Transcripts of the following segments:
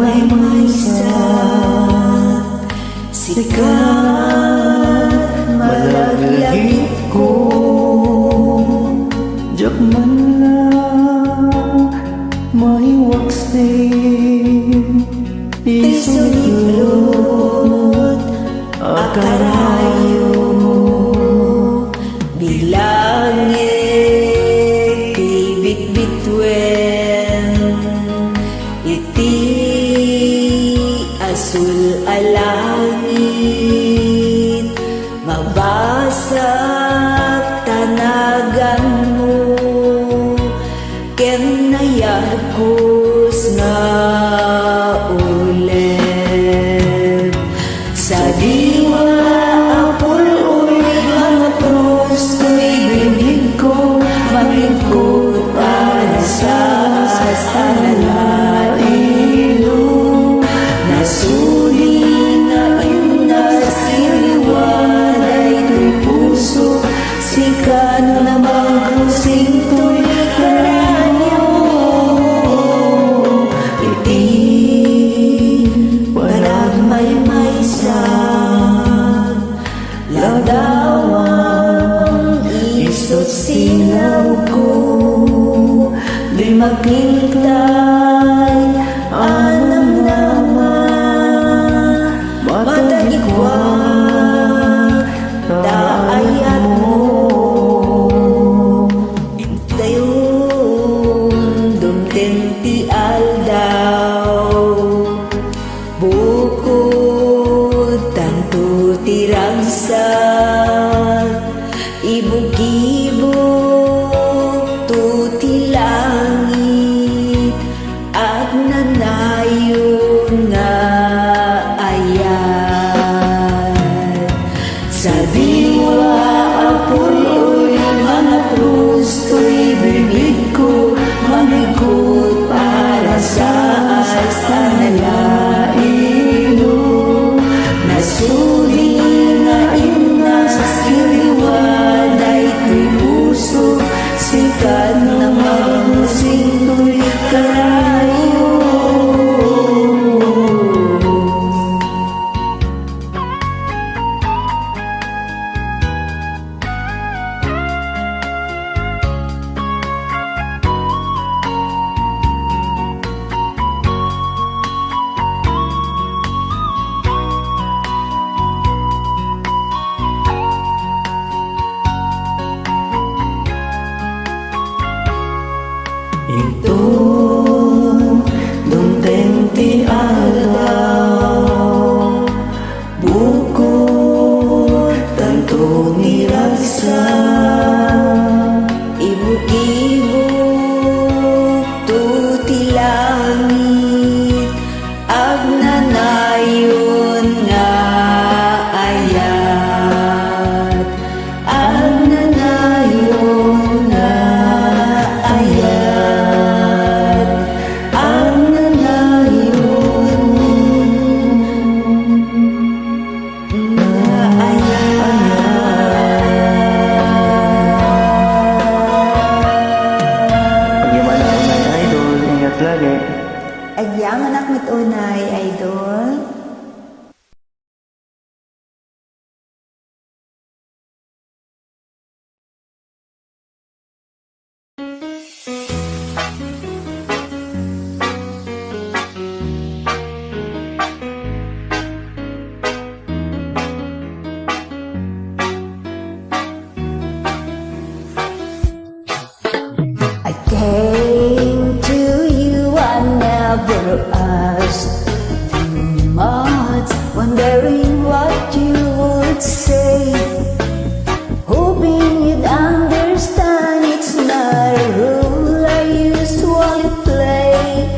maysa sikat malaglagit ko jak man lang may waksin isulot akarayo bilangit ibit-bitwen iti asul alangit mabasag tanagan mo ken nayagkos na ulit sa diwa apol ulit mga pros ko'y bibig ko malingkot para sa sanalailo nasuli na iyong nasiliwan ay to'y puso sikano na magusing to'y karanyo iti parang may-maysa lagawang isot silaw ko di makintay anam nama matagikwa daayat mo dayon dumtenti aldaw bukod tanto tiragsa ibog-ibog tuti langit at nanayon nga ayat sa diwa apuloy mga krus ko'y bibig ko mamikot para sa sanalailo nasuli na ina sa siliwan ay to'y puso sikat na magusing to'y karayo ito dumtenti aldaw bukod tanto niragsa ibog-ibog tuti langit ag nanayon nga ayat ag nanayon nga ayat lagi. Agyang anak mit unay, idol. I came to you, I never asked too much, wondering what you would say, hoping you'd understand it's not a rule I usually play.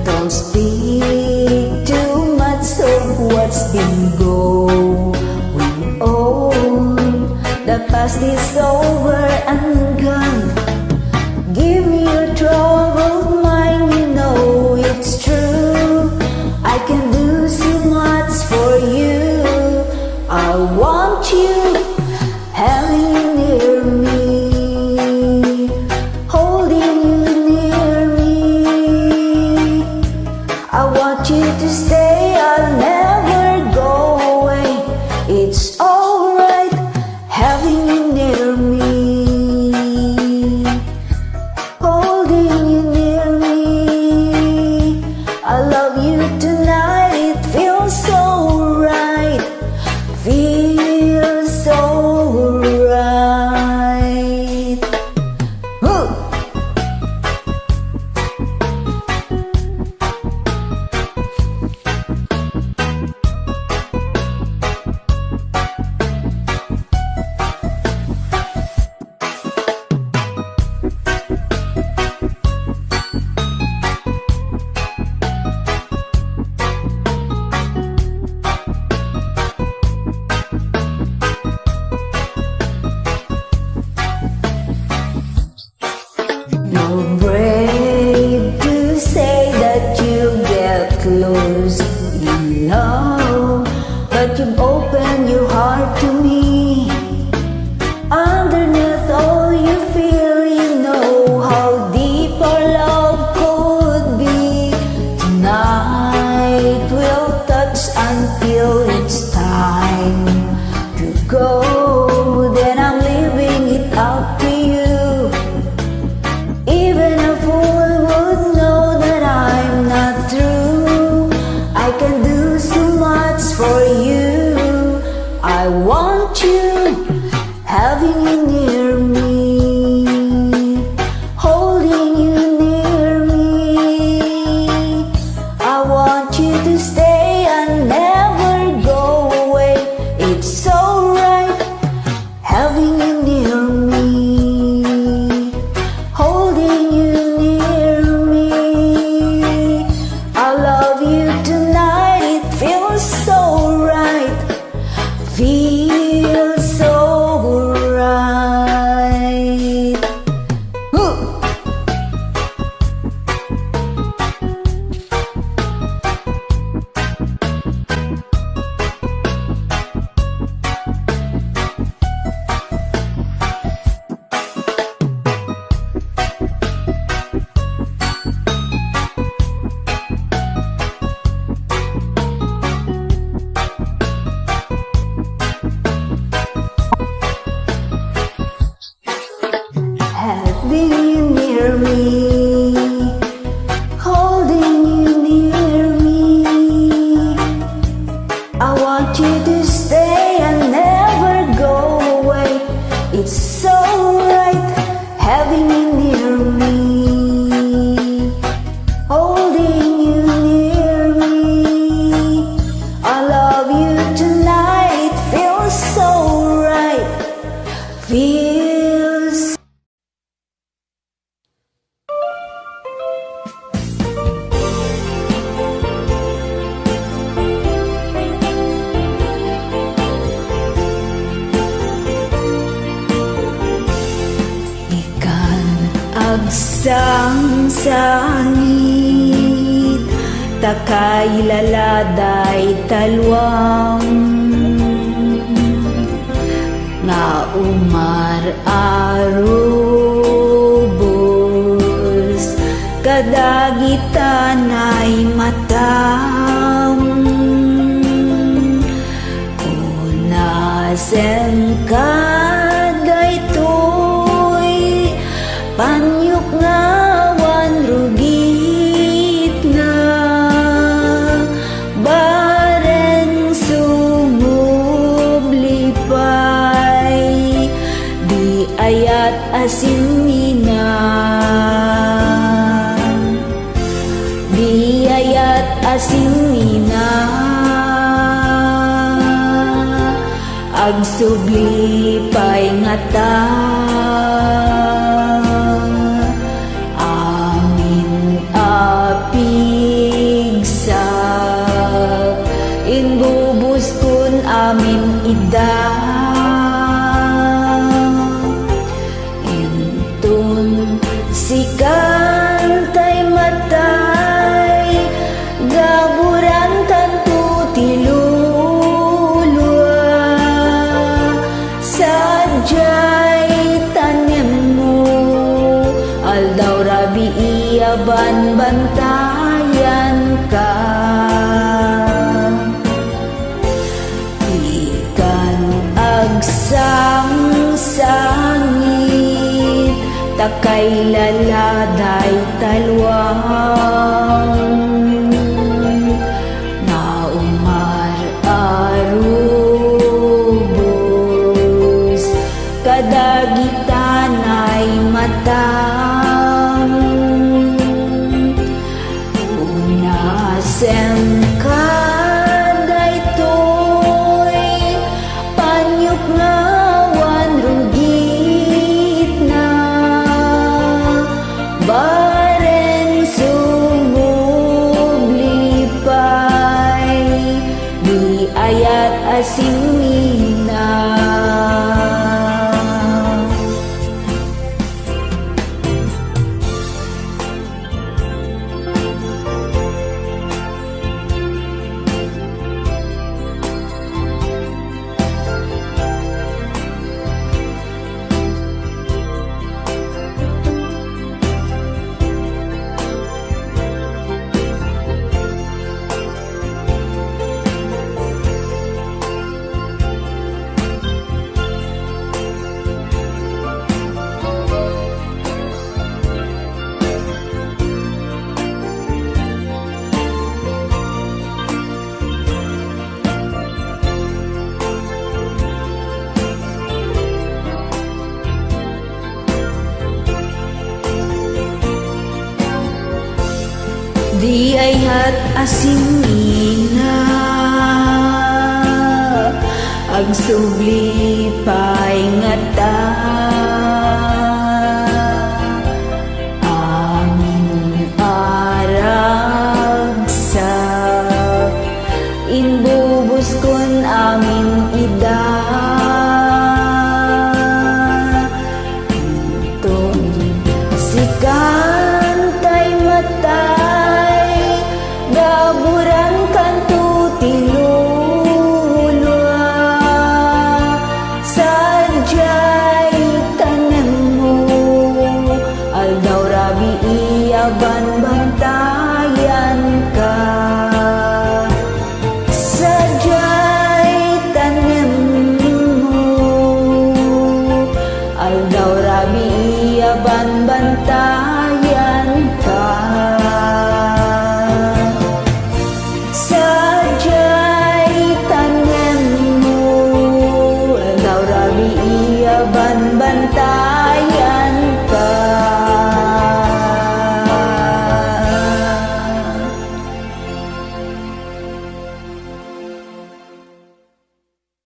Don't speak too much of what's been going on. The past is over and gone. Give me your troubled mind, you know it's true. I can do so much for you. I want you, having you near me, holding you near me. I want you to I want you, having you near me, holding you near me. I want you to stay and never go away. It's so right, having you near me, holding you near me. I love you tonight, it feels so right, feels so right. Having you near me, holding you near me. I want you to stay and never go away. It's so right, having you near me, holding you near me. I love you tonight, it feels so right, feels. Ikan agsang sangit, takay laladay talwang, nga umar arubos, kadagitan ay matam. Unasem kadaytoy, panyok ngawan rugit na, bareng sumublipay, di ayat asimina, di ayat asimina. Agsublipay nga ta, amin apigsa, inbubus kun amin ida. Intun sikantay matay, gaburan tantu tilulwa, sadyay tanem mo, aldaw rabi iyaban bantayan ka. Ikan agsang sangit, takay laladay talwang, na umar arubos, kadagitan ay matam. Unasem kadaytoy, panyok ngawan rugit na, bareng sumublipay, di ayat asimina. Di ay hat asimina ang subli pay nga